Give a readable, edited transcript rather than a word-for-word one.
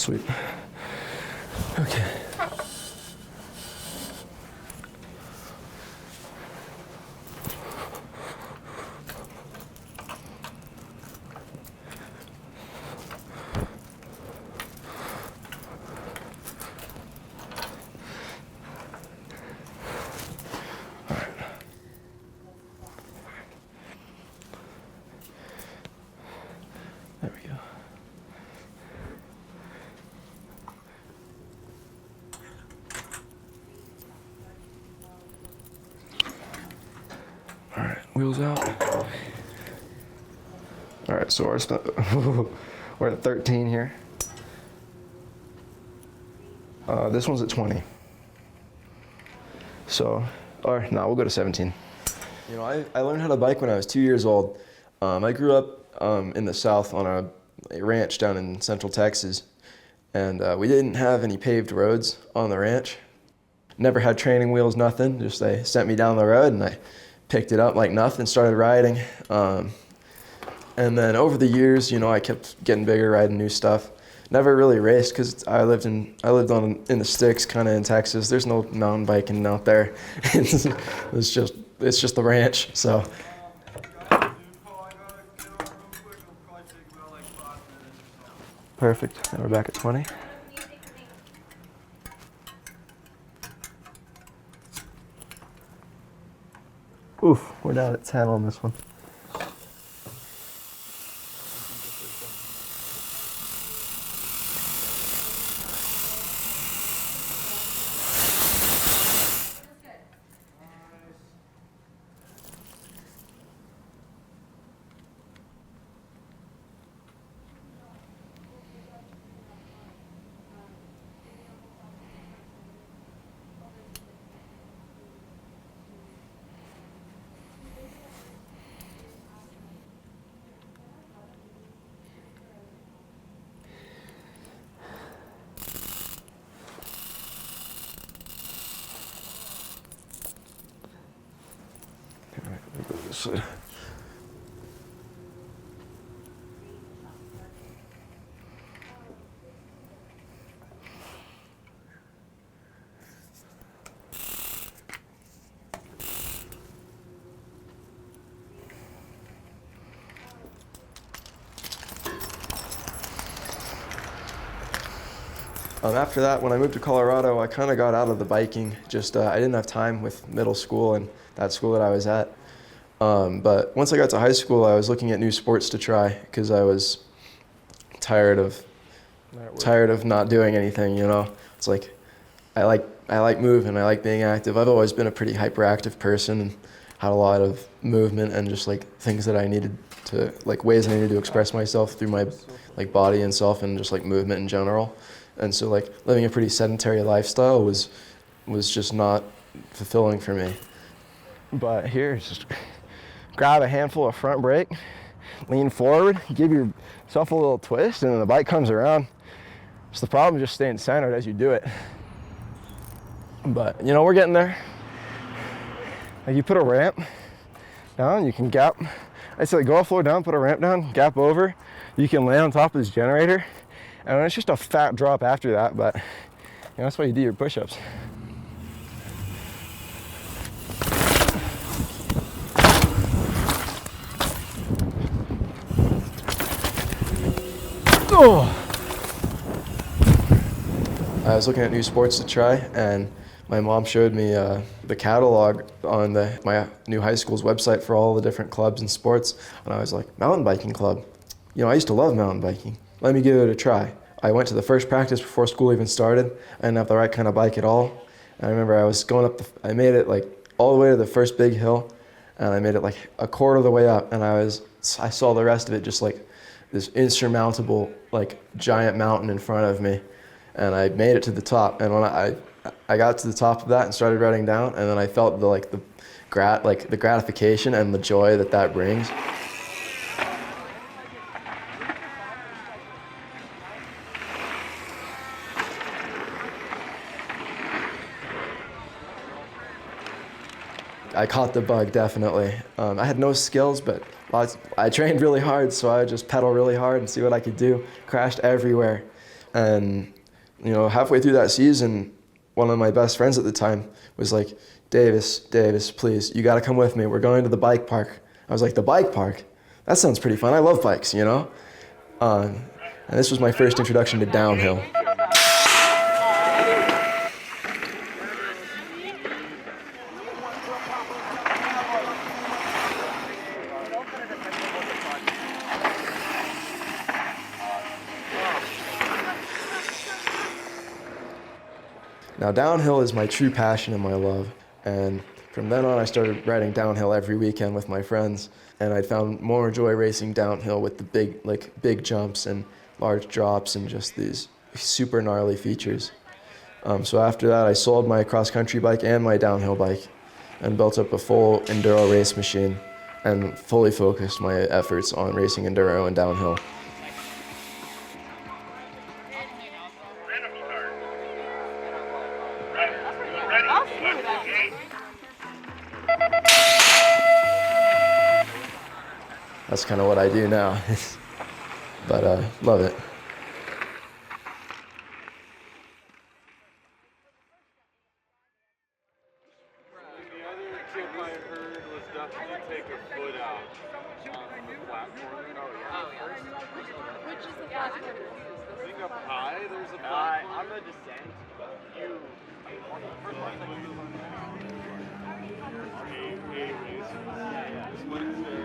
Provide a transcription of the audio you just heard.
Sweet. Okay. There we go. All right, wheels out. All right, so we're at 13 here. This one's at 20. So, or no, we'll go to 17. You know, I learned how to bike when I was 2 years old. I grew up in the South on a ranch down in Central Texas, and we didn't have any paved roads on the ranch. Never had training wheels, nothing. Just they sent me down the road, and I picked it up like nothing, started riding. And then over the years, you know, I kept getting bigger, riding new stuff. Never really raced because I lived in the sticks, kind of in Texas. There's no mountain biking out there. It's just the ranch. So. Perfect. Now we're back at 20. Oof, we're down at 10 on this one. Side. After that, when I moved to Colorado, I kind of got out of the biking. Just I didn't have time with middle school and that school that I was at. But once I got to high school, I was looking at new sports to try because I was tired of not doing anything. You know, it's like I like moving. I like being active. I've always been a pretty hyperactive person and had a lot of movement and just like things that I needed to, like ways I needed to express myself through my like body and self and just like movement in general. And so like living a pretty sedentary lifestyle was just not fulfilling for me. But here, just grab a handful of front brake, lean forward, give yourself a little twist, and then the bike comes around. It's the problem, just staying centered as you do it. But you know, we're getting there. Like you put a ramp down, you can gap. I say go off floor down, put a ramp down, gap over. You can land on top of this generator. And it's just a fat drop after that, but you know, that's why you do your push-ups. Oh! I was looking at new sports to try, and my mom showed me the catalog on my new high school's website for all the different clubs and sports, and I was like, mountain biking club. You know, I used to love mountain biking. Let me give it a try. I went to the first practice before school even started. I didn't have the right kind of bike at all. And I remember I was going up, I made it like all the way to the first big hill, and I made it like a quarter of the way up, and I saw the rest of it just like this insurmountable like giant mountain in front of me, and I made it to the top. And when I got to the top of that and started riding down, and then I felt the gratification and the joy that brings. I caught the bug, definitely. I had no skills, but I trained really hard, so I would just pedal really hard and see what I could do. Crashed everywhere. And, halfway through that season, one of my best friends at the time was like, Davis, please, you got to come with me. We're going to the bike park. I was like, the bike park? That sounds pretty fun. I love bikes, And this was my first introduction to downhill. Now, downhill is my true passion and my love. And from then on, I started riding downhill every weekend with my friends. And I found more joy racing downhill with the big jumps and large drops and just these super gnarly features. So after that, I sold my cross-country bike and my downhill bike and built up a full enduro race machine and fully focused my efforts on racing enduro and downhill. That's kind of what I do now, but love it. The other tip I heard was definitely take a foot out on the platform. Oh yeah. Which is the platform? I think up high there's a platform. On the descent, you A races. This Wednesday.